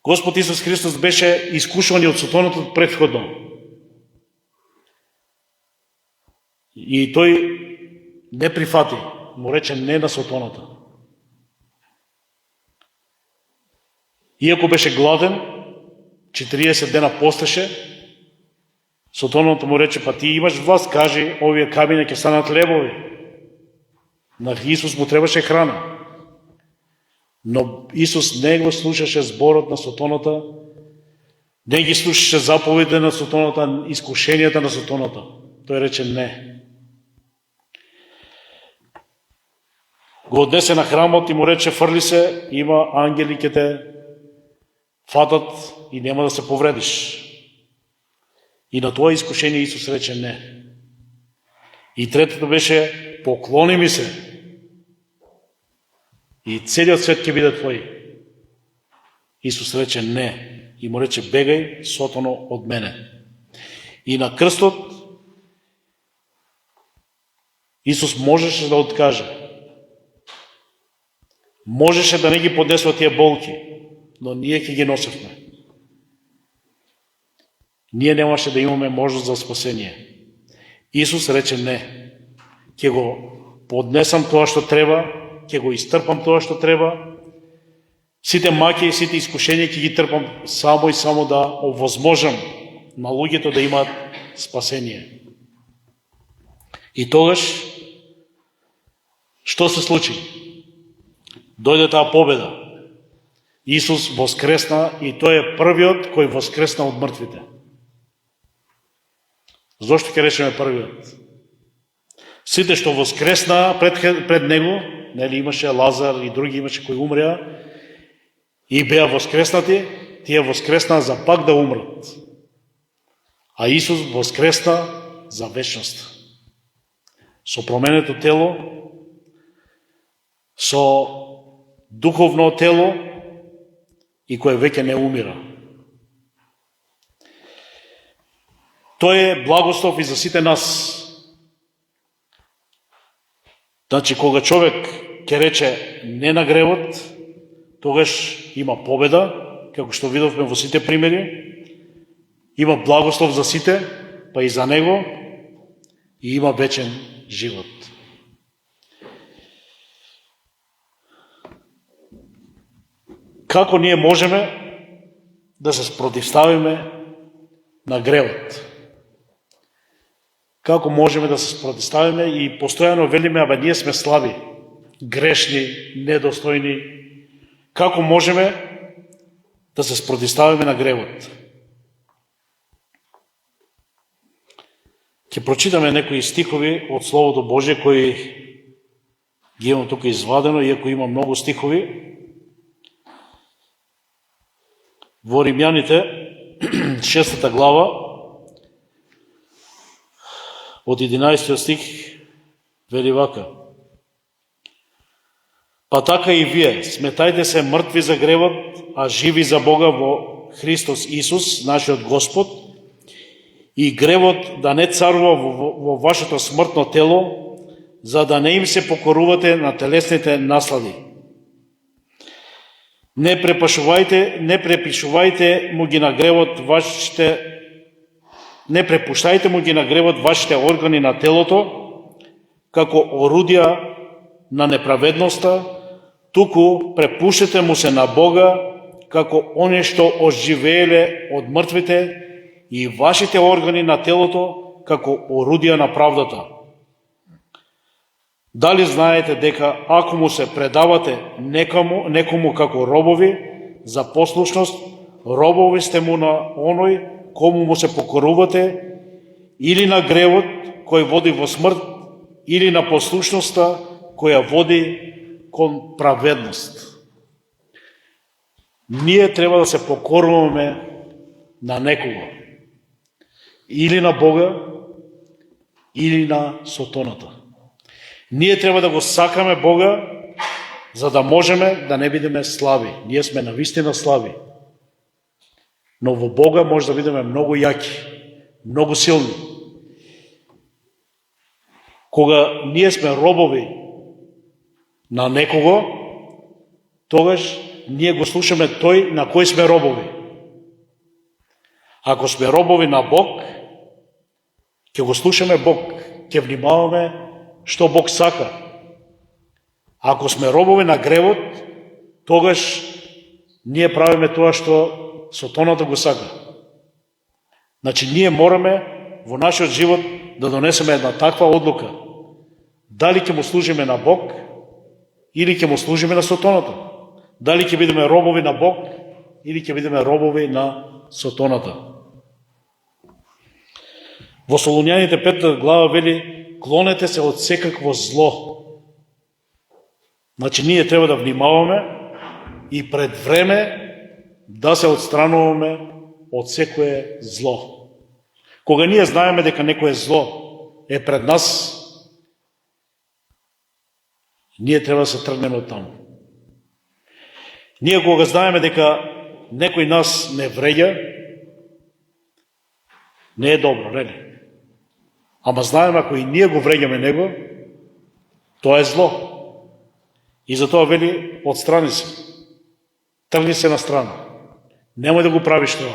S1: Господ Исус Христос беше искушуван и од сотоната претходно. И тој не прифати, му рече не на сотоната. Иако беше гладен, 40 дена постеше, сотоната му рече, па ти имаш власт, кажи, овие камиња ќе станат лебови. На Исус му требаше храна. Но Исус не го слушаше зборот на сотоната, не ги слушаше заповедите на сотоната, искушенијата на сотоната. Тој рече не. Го однесе на храмот и му рече, фрли се, има ангели ќе те фатат и нема да се повредиш. И на тоа искушение Исус рече не. И третото беше, поклони ми се и целиот свет ќе биде твој. Исус рече не. И му рече, бегај, сотоно, од мене. И на крстот Исус можеше да откаже. Можеше да не ги поднесува тие болки, но ние ќе ги носевме. Ние немаше да имаме можност за спасение. Исус рече не. Ќе го поднесам тоа што треба, ќе го истрпам тоа што треба, сите маки и сите искушенија ќе ги трпам само и само да овозможам на луѓето да имаат спасение. И тогаш, што се случи? Дојде таа победа. Исус воскресна и тој е првиот кој воскресна од мртвите. Зошто ќе речеме првиот? Сите што воскресна пред него, нели имаше Лазар и други имаше кои умреа и беа воскреснати, тие воскресна за пак да умрат. А Исус воскресна за вечност. Со променето тело, со духовно тело и кое веќе не умира. Тој е благослов и за сите нас. Значи, кога човек ќе рече не на гревот, тогаш има победа, како што видовме во сите примери, има благослов за сите, па и за него, и има вечен живот. Како ние можеме да се спротивставиме на гревот? Како можеме да се спротивставиме и постојано велиме, абе ние сме слаби, грешни, недостојни. Како можеме да се спротивставиме на гревот? Ќе прочитаме некои стихови од Словото Божие, кои ги имам тука извадено, иако има многу стихови. Во Римјаните, 6 глава, од 11 стих, вели вака. Па така и вие, сметајте се мртви за гревот, а живи за Бога во Христос Исус, нашиот Господ, и гревот да не царува во вашето смртно тело, за да не им се покорувате на телесните наслади. Не препишувајте му ги на гревот вашите, не препуштајте му ги на гревот вашите органи на телото, како орудија на неправедноста, туку препуштете му се на Бога, како оние што оживееле од мртвите и вашите органи на телото како орудија на правдата. Дали знаете дека ако му се предавате некому како робови за послушност, робови сте му на оној кому му се покорувате, или на гревот кој води во смрт, или на послушноста која води кон праведност. Ние треба да се покоруваме на некого, или на Бога, или на сотоната. Ние треба да го сакаме Бога, за да можеме да не бидеме слаби. Ние сме навистина слаби. Но во Бога може да бидеме многу јаки, многу силни. Кога ние сме робови на некого, тогаш ние го слушаме тој на кој сме робови. Ако сме робови на Бог, ќе го слушаме Бог, ќе внимаваме што Бог сака. Ако сме робови на гревот, тогаш ние правиме тоа што сотоната го сака. Значи, ние мораме во нашиот живот да донесеме една таква одлука. Дали ќе му служиме на Бог или ќе му служиме на сотоната. Дали ќе бидеме робови на Бог или ќе бидеме робови на сотоната. Во Солуњаните 5 глава вели: клонете се од секакво зло. Значи, ние треба да внимаваме и пред време да се отстрануваме од секое зло. Кога ние знаеме дека некое зло е пред нас, ние треба да се тргнеме од таму. Ние кога знаеме дека некој нас не вреѓа, не е добро, нели? Ама знаеме, ако и ние го вреѓаме него, тоа е зло. И затоа вели: отстрани се. Тргни се на страна. Немој да го правиш тоа.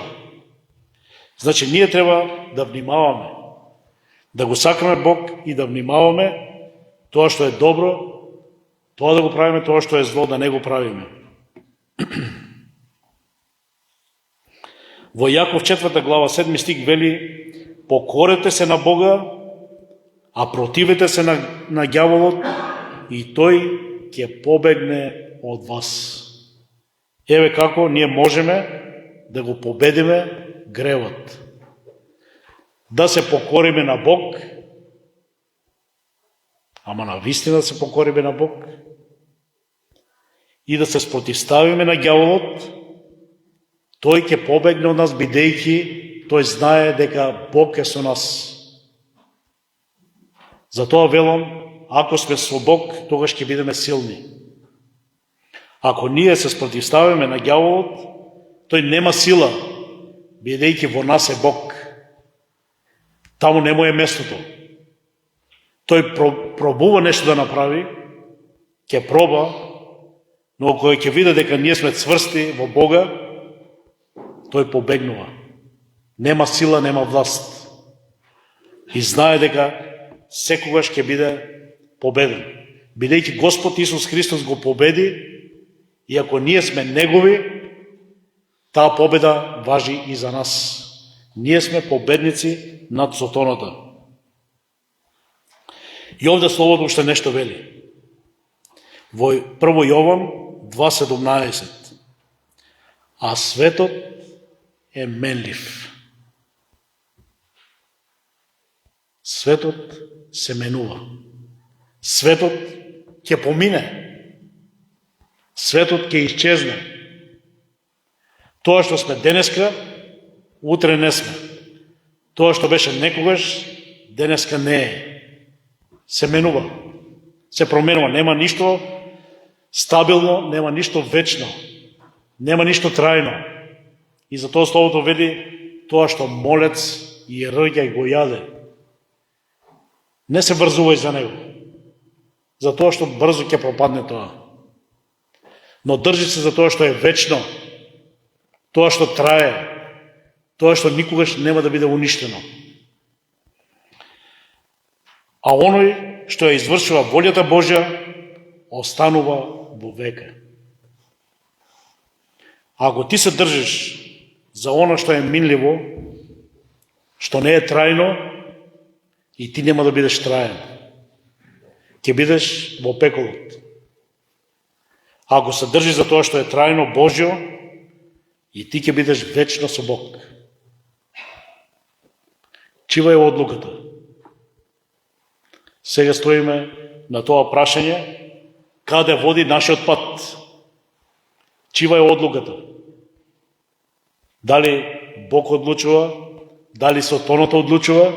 S1: Значи, ние треба да внимаваме, да го сакаме Бог и да внимаваме тоа што е добро, тоа да го правиме, тоа што е зло да не го правиме. Во Јаков 4 глава 7 стих вели: покорете се на Бога, а противете се на ѓаволот и тој ќе побегне од вас. Еве како ние можеме да го победиме гревот. Да се покориме на Бог, ама на вистина да се покориме на Бог, и да се спротивставиме на ѓаволот, тој ќе побегне од нас, бидејќи тој знае дека Бог е со нас. Затоа велам, ако сме со Бог, тогаш ќе бидеме силни. Ако ние се спротивставиме на ѓаволот, тој нема сила, бидејќи во нас е Бог. Таму не му е местото. Тој пробува нешто да направи, ќе проба, но кога ќе види дека ние сме цврсти во Бога, тој побегнува. Нема сила, нема власт. И знае дека секогаш ќе биде победен. Бидејќи Господ Исус Христос го победи, и ако ние сме Негови, таа победа важи и за нас. Ние сме победници над сотоната. И овде Словото уште нешто вели. Во 1 Јован 2:17. А светот е менлив. Светот се менува. Светот ќе помине. Светот ќе исчезне. Тоа што сме денеска, утре не сме. Тоа што беше некогаш, денеска не е. Се менува. Се променува. Нема ништо стабилно, нема ништо вечно. Нема ништо трајно. И затоа Словото вели: тоа што молец и рѓа и го јаде. Не се врзувај за него. Затоа што брзо ќе пропадне тоа. Но држи се за тоа што е вечно, тоа што трае, тоа што никогаш нема да биде уништено. А оној што ја извршува волјата Божја, останува во века. Ако ти се држиш за оно што е минливо, што не е трајно, и ти нема да бидеш траен. Ќе бидеш во пеколот. Ако се држиш за тоа што е трајно Божјо, и ти ќе бидеш вечно со Бог. Чива е одлуката? Сега стоиме на тоа прашање, каде води нашиот пат? Чива е одлуката? Дали Бог одлучува, дали Сатаната одлучува,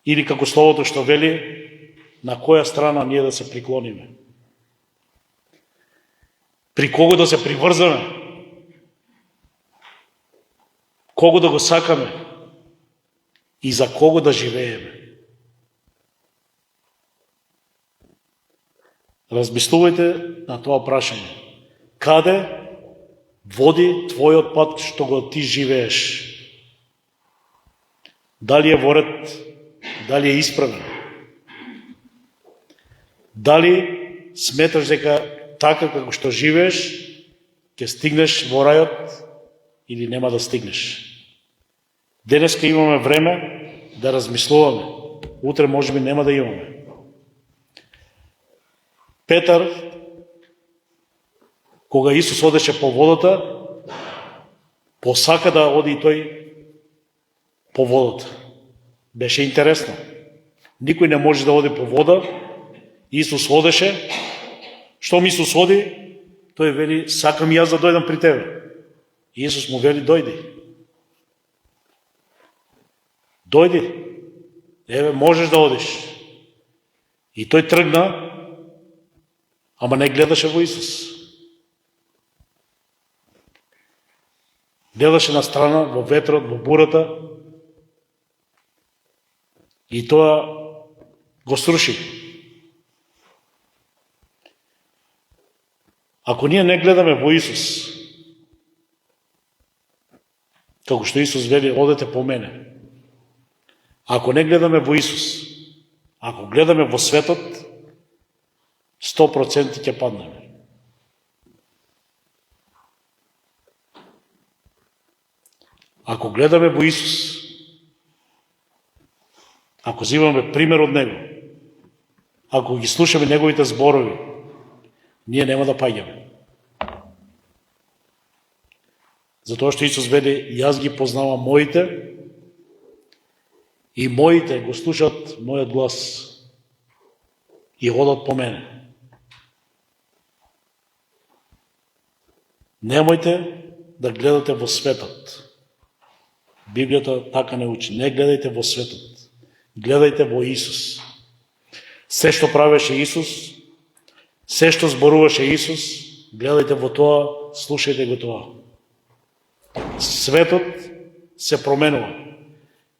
S1: или како Словото што вели, на која страна ние да се приклониме? При кого да се приврзаме? Кого да го сакаме? И за кого да живееме? Размислувајте на тоа прашање. Каде води твојот пат што го ти живееш? Дали е во ред? Дали е исправен? Дали сметаш дека така како што живееш, ќе стигнеш во рајот или нема да стигнеш? Денеска имаме време да размислуваме. Утре можеби нема да имаме. Петар, кога Исус одеше по водата, посака да оди и тој по водата. Беше интересно. Никој не може да оди по вода. Исус одеше. Штом Исус оди, тој вели, сакам и јас да дојдам при тебе. Исус му вели, дојди. Дојди. Еве, можеш да одиш. И тој тргна, ама не гледаше во Исус. Гледаше на страна, во ветрот, во бурата. И тоа го сруши. Ако ние не гледаме во Исус, како што Исус вели, одете по мене. Ако не гледаме во Исус, ако гледаме во светот, 100% ќе паднеме. Ако гледаме во Исус, ако взимаме пример од Него, ако ги слушаме Неговите зборови, ние нема да паѓаме. Затоа што Исус вели, јас ги познавам моите и моите го слушат мојот глас и одат по мене. Немојте да гледате во светот. Библијата така не учи. Не гледајте во светот. Гледајте во Исус. Се што правеше Исус, се што зборуваше Исус, гледајте во тоа, слушајте го тоа. Светот се променува.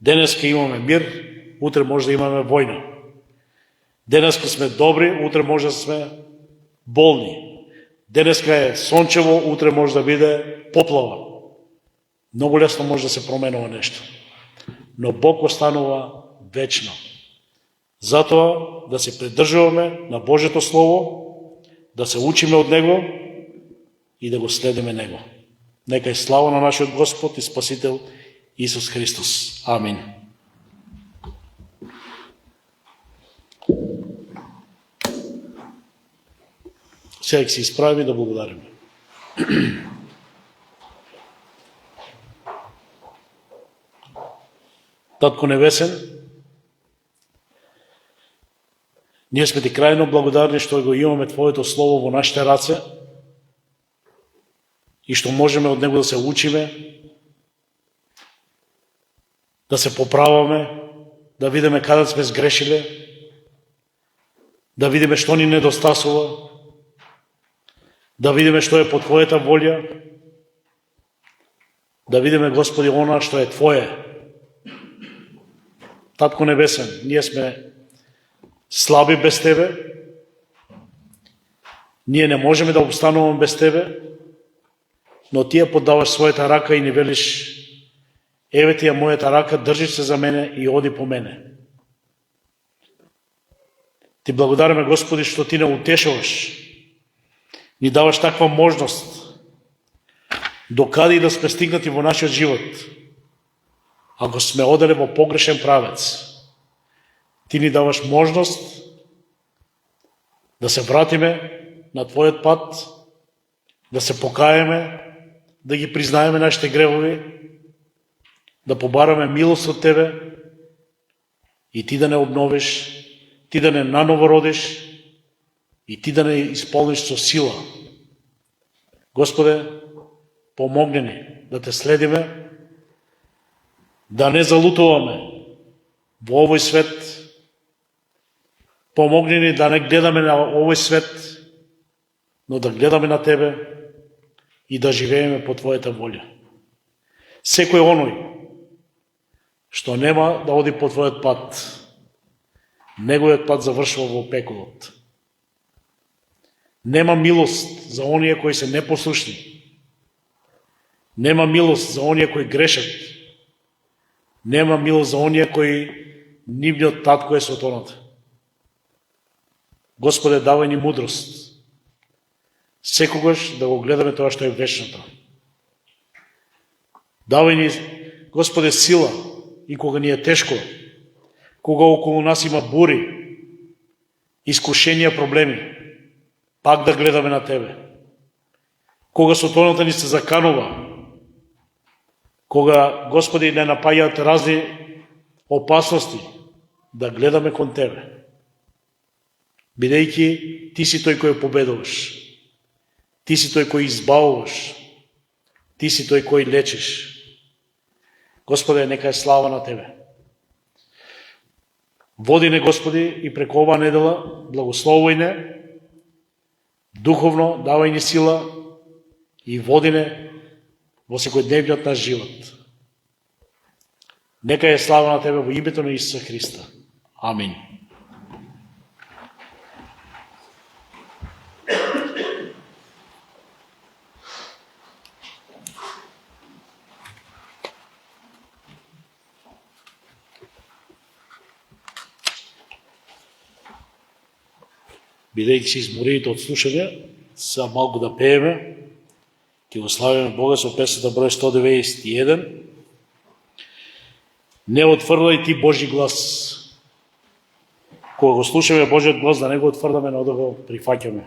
S1: Денеска имаме мир, утре може да имаме војна. Денеска сме добри, утре може да сме болни. Денеска е сончево, утре може да биде поплава. Многу лесно може да се променува нешто. Но Бог останува вечно. Затоа да се придржуваме на Божјето Слово, да се учиме од Него и да го следиме Него. Нека е слава на нашиот Господ и Спасител Исус Христос. Амин. Сега ќе се исправиме да благодариме. Татко Небесен, ние сме ти крајно благодарни што го имаме Твоето Слово во нашите раце и што можеме од него да се учиме, да се поправаме, да видиме каде сме сгрешиле, да видиме што ни недостасува, да видиме што е по Твојата волја, да видиме, Господи, она што е Твое. Татко Небесен, ние сме слаби без Тебе, ние не можеме да обстануваме без Тебе, но Ти ја поддаваш својата рака и ни велиш, еве ти ја мојата рака, држи се за мене и оди по мене. Ти благодариме, Господи, што Ти не утешуваш, ни даваш таква можност докаде и да сме стигнати во нашиот живот, ако сме оделе во погрешен правец, ти ни даваш можност да се вратиме на твојот пат, да се покаеме, да ги признаеме нашите гревови, да побараме милост од тебе и ти да не обновиш, ти да не наново родиш и ти да не исполниш со сила. Господе, помогни ни да те следиме, да не залутуваме во овој свет. Помогни ни да не гледаме на овој свет, но да гледаме на тебе и да живееме по твојата волја. Секој оној што нема да оди по твојот пат, неговиот пат завршува во пеколот. Нема милост за оние кои се непослушни. Нема милост за оние кои грешат. Нема милост за оние кои нивниот татко е сотоната. Господе, давај ни мудрост. Секогаш да го гледаме тоа што е вечното. Давај ни, Господе, сила и кога ни е тешко, кога околу нас има бури, искушенија, проблеми, пак да гледаме на тебе. Кога сотоната ни се заканува, кога, Господи, не напаѓаат разни опасности, да гледаме кон тебе. Бидејќи ти си тој кој победуваш. Ти си тој кој избавуваш. Ти си тој кој лечиш. Господе, нека е слава на тебе. Води не, Господи, и преку оваа недела, благословувај не, духовно давај ни сила и води не во секојдневниот наш живот. Нека е слава на тебе во името на Исуса Христа. Амин. Бидејќи се изморите од слушање, сега малку да пееме, ќе го славиме Бога со песната број 191. Не отфрлај ти Божи глас. Кога го слушаме Божиот глас, да не го отфрдаме, но да го прифаќаме.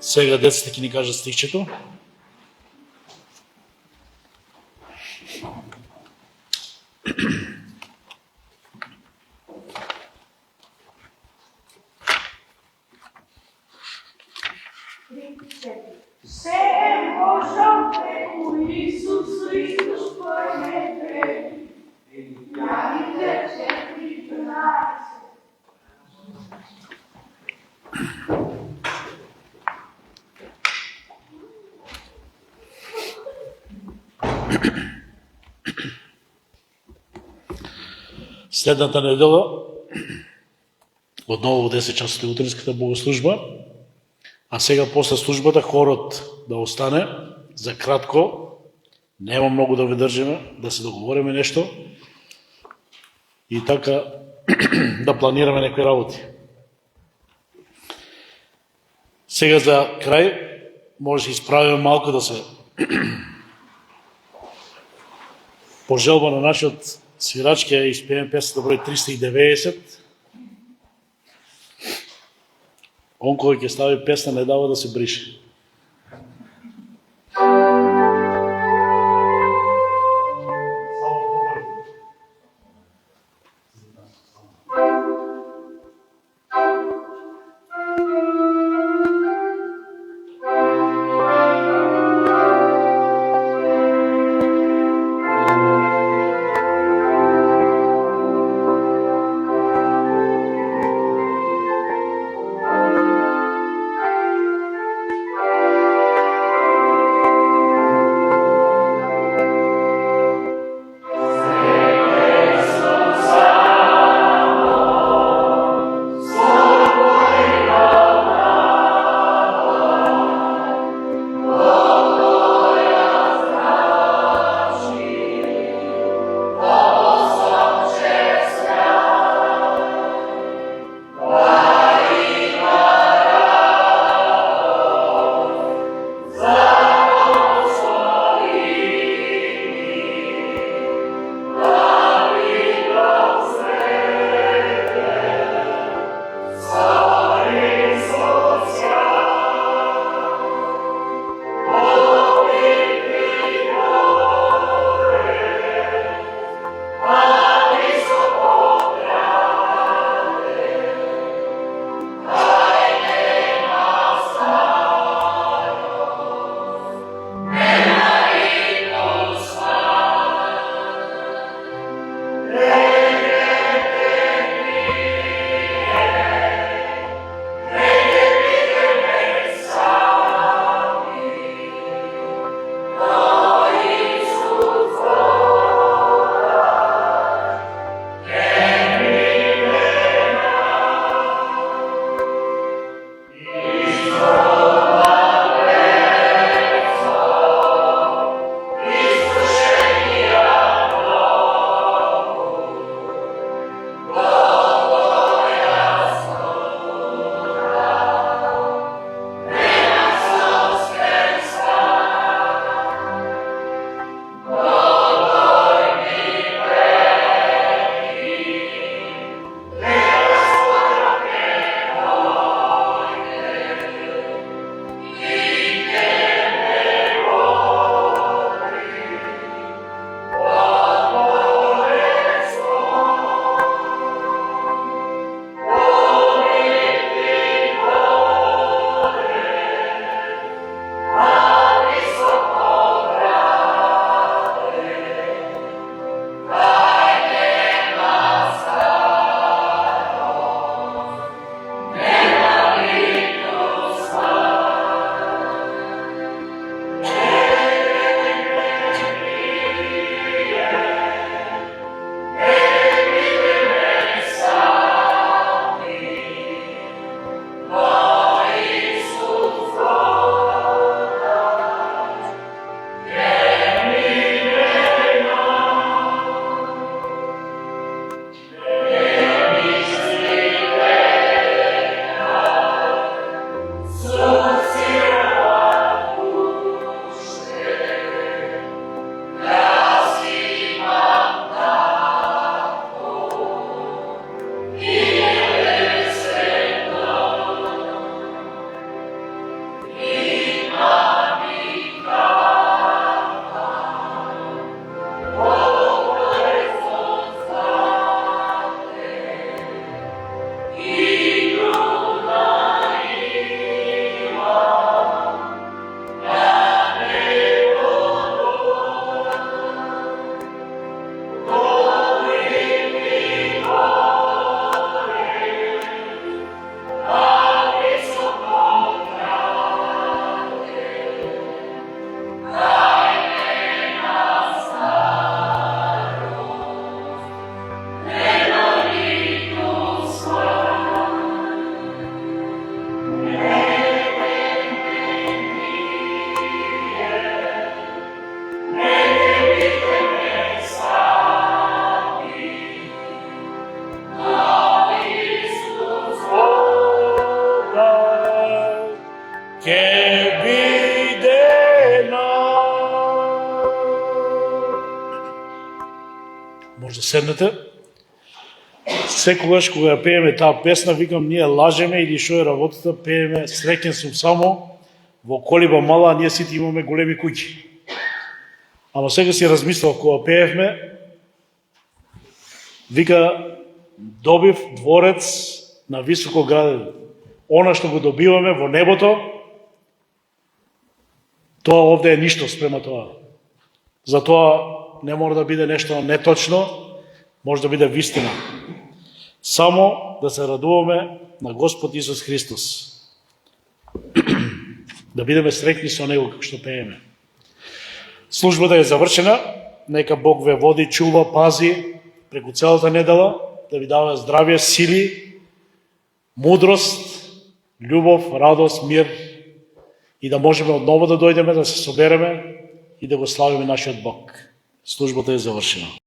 S1: Сега децата ќе ни кажат стихчето. Следната недела, одново во 10 часот е утринската богослужба, а сега после службата хорот да остане за кратко, нема многу да ве држиме, да се договориме нешто и така да планираме некои работи. Сега за крај, може да исправиме малку да се по желба на нашиот свирач ќе испееме песната број 390. Он кој ќе стави песна не дава да се брише. Може да седнете. Секогаш кога ја пееме таа песна, викам, ние лажеме или шо е работата, пееме среќен сум само во колиба мала, а ние сите имаме големи куќи. Ама сега си размислав кога пеевме, вика, добив дворец на високо граден. Она што го добиваме во небото, тоа овде е ништо спрема тоа. Затоа не мора да биде нешто неточно, може да биде вистина. Само да се радуваме на Господ Исус Христос. Да бидеме среќни со Него како што пееме. Службата е завршена, нека Бог ве води, чува, пази преку целата недела, да ви дава здравје, сили, мудрост, љубов, радост, мир и да можеме одново да дојдеме, да се собереме и да го славиме нашиот Бог. Службата е завршена.